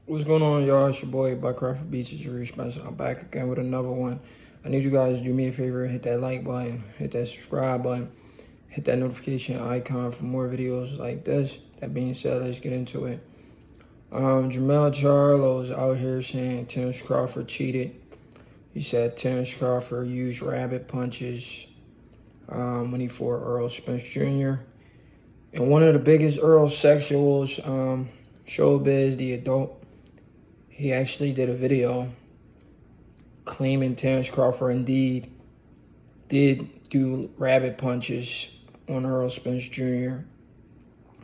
What's going on, y'all? It's your boy, Buckcraft Beats. It's Errol Spence. I'm back again with another one. I need you guys to do me a favor, hit that like button, hit that subscribe button, hit that notification icon for more videos like this. That being said, let's get into it. Jermell is out here saying Terence Crawford cheated. He said Terence Crawford used rabbit punches when he fought Errol Spence Jr. And one of the biggest Errol sexuals, Showbiz, the adult, he actually did a video claiming Terence Crawford indeed did do rabbit punches on Errol Spence Jr.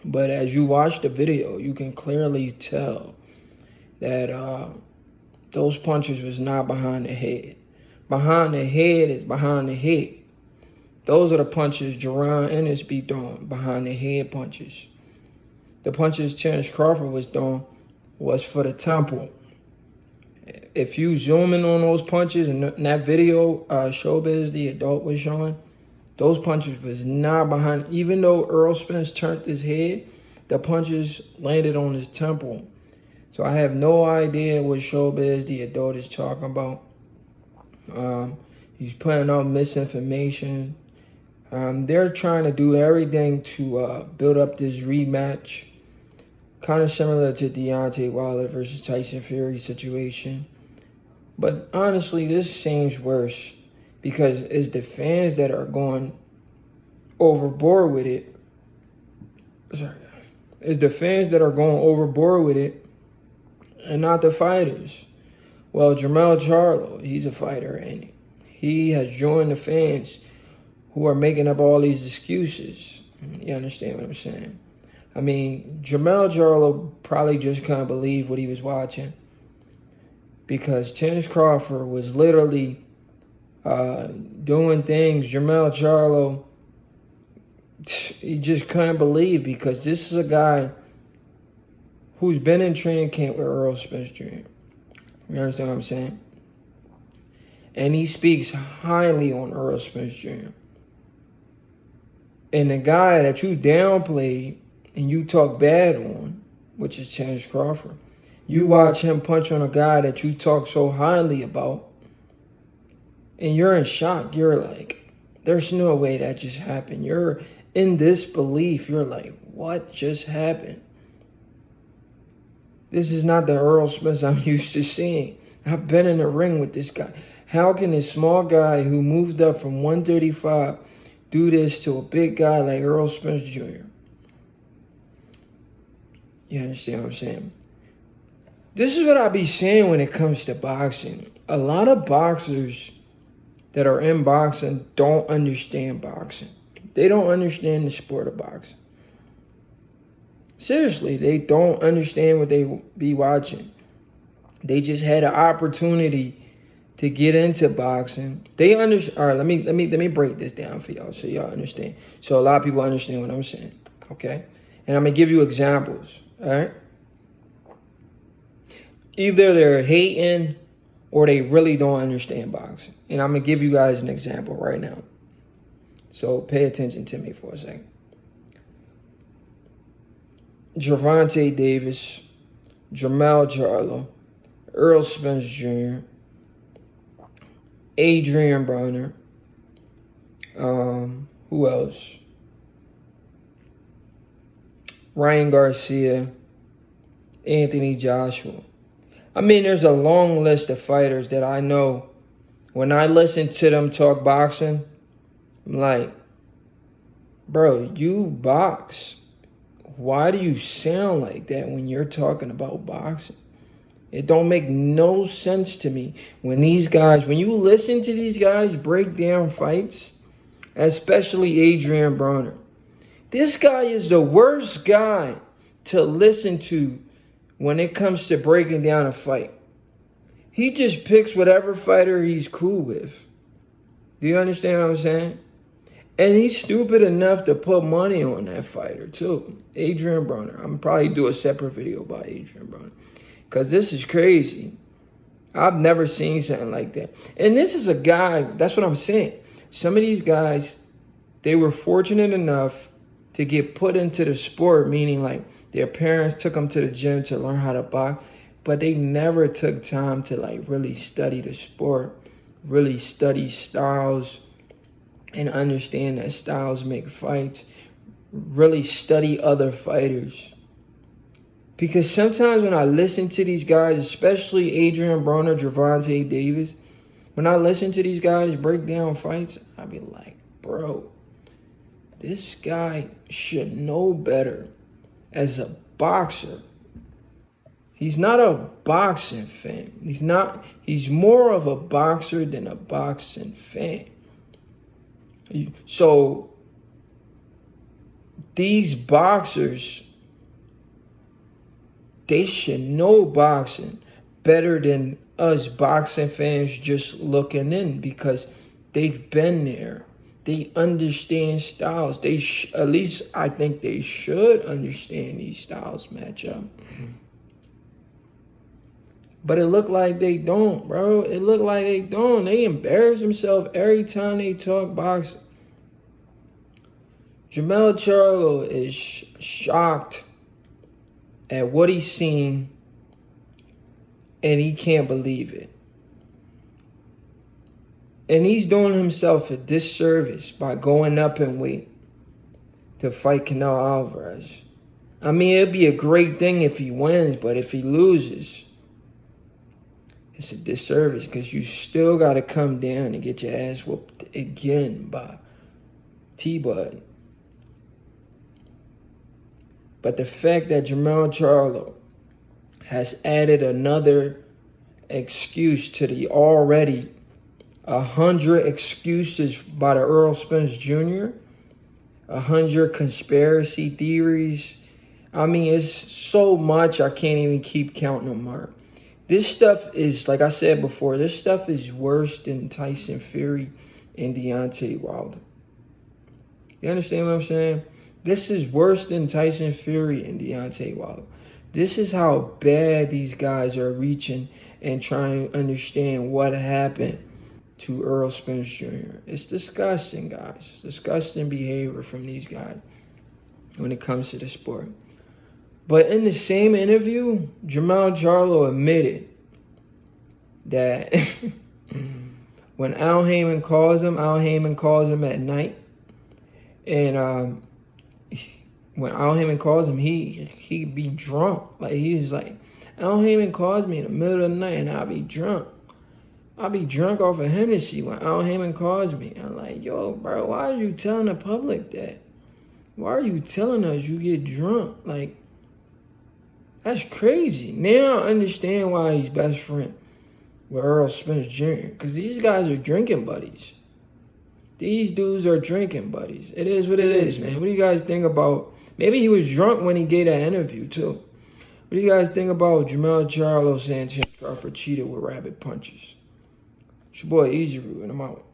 But as you watch the video, you can clearly tell that those punches was not behind the head. Behind the head is behind the head. Those are the punches Jerron Ennis be throwing, behind the head punches. The punches Terence Crawford was throwing was for the temple. If you zoom in on those punches in that video, Showbiz, the adult, was showing, those punches was not behind. Even though Errol Spence turned his head, the punches landed on his temple. So I have no idea what Showbiz, the adult, is talking about. He's putting out misinformation. They're trying to do everything to build up this rematch. Kind of similar to Deontay Wilder versus Tyson Fury situation. But honestly, this seems worse because it's the fans that are going overboard with it. It's the fans that are going overboard with it and not the fighters. Well, Jermell, he's a fighter, and he has joined the fans who are making up all these excuses. You understand what I'm saying? I mean, Jermell probably just couldn't believe what he was watching because Terence Crawford was literally doing things Jermell, he just couldn't believe because this is a guy who's been in training camp with Errol Spence Jr. You understand what I'm saying? And he speaks highly on Errol Spence Jr. And the guy that you downplayed and you talk bad on, which is Terence Crawford, you watch him punch on a guy that you talk so highly about, and you're in shock. You're like, there's no way that just happened. You're in disbelief. You're like, what just happened? This is not the Errol Spence I'm used to seeing. I've been in the ring with this guy. How can this small guy who moved up from 135 do this to a big guy like Errol Spence Jr.? You understand what I'm saying? This is what I be saying when it comes to boxing. A lot of boxers that are in boxing don't understand boxing. They don't understand the sport of boxing. Seriously, they don't understand what they be watching. They just had an opportunity to get into boxing. They understand. All right, let me break this down for y'all so y'all understand. So a lot of people understand what I'm saying. Okay, and I'm gonna give you examples. All right. Either they're hating or they really don't understand boxing. And I'm going to give you guys an example right now. So pay attention to me for a second. Gervonta Davis, Jermell, Errol Spence Jr., Adrian Broner, who else? Ryan Garcia, Anthony Joshua. I mean, there's a long list of fighters that I know when I listen to them talk boxing, I'm like, bro, you box. Why do you sound like that when you're talking about boxing? It don't make no sense to me. When you listen to these guys break down fights, especially Adrian Broner, this guy is the worst guy to listen to when it comes to breaking down a fight. He just picks whatever fighter he's cool with. Do you understand what I'm saying? And he's stupid enough to put money on that fighter too. Adrian Broner. I'm gonna probably do a separate video about Adrian Broner, because this is crazy. I've never seen something like that. And this is a guy, that's what I'm saying. Some of these guys, they were fortunate enough to get put into the sport, meaning like their parents took them to the gym to learn how to box. but they never took time to like really study the sport, really study styles, and understand that styles make fights, really study other fighters. Because sometimes when I listen to these guys, especially Adrian Broner, Gervonta Davis, when I listen to these guys break down fights, I be like, bro, this guy should know better as a boxer. He's not a boxing fan. He's more of a boxer than a boxing fan. So these boxers, they should know boxing better than us boxing fans just looking in, because they've been there. They understand styles. At least I think they should understand these styles match up. But it looked like they don't, bro. It looked like they don't. They embarrass themselves every time they talk boxing. Jermell Charlo is shocked at what he's seen, and he can't believe it. And he's doing himself a disservice by going up in weight to fight Canelo Alvarez. I mean, it'd be a great thing if he wins, but if he loses, it's a disservice, because you still got to come down and get your ass whooped again by T-Bud. But the fact that Jermell Charlo has added another excuse to the already 100 excuses by the Errol Spence Jr., 100 conspiracy theories. I mean, it's so much I can't even keep counting them up. This stuff is, like I said before, this stuff is worse than Tyson Fury and Deontay Wilder. You understand what I'm saying? This is worse than Tyson Fury and Deontay Wilder. This is how bad these guys are reaching and trying to understand what happened to Errol Spence Jr. It's disgusting, guys. It's disgusting behavior from these guys when it comes to the sport. But in the same interview, Jermell Charlo admitted that when Al Heyman calls him at night. And when Al Heyman calls him, he be drunk. Like, he was like, Al Heyman calls me in the middle of the night and I'll be drunk. I'll be drunk off of Hennessy when Al Heyman calls me. I'm like, yo, bro, why are you telling the public that? Why are you telling us you get drunk? Like, that's crazy. Now I understand why he's best friend with Errol Spence Jr. Because these guys are drinking buddies. These dudes are drinking buddies. It is what it is, man. What do you guys think about... Maybe he was drunk when he gave that interview, too. What do you guys think about Jermell Charlo saying Terence Crawford cheated with rabbit punches? It's your boy, Easy Root, and I'm out.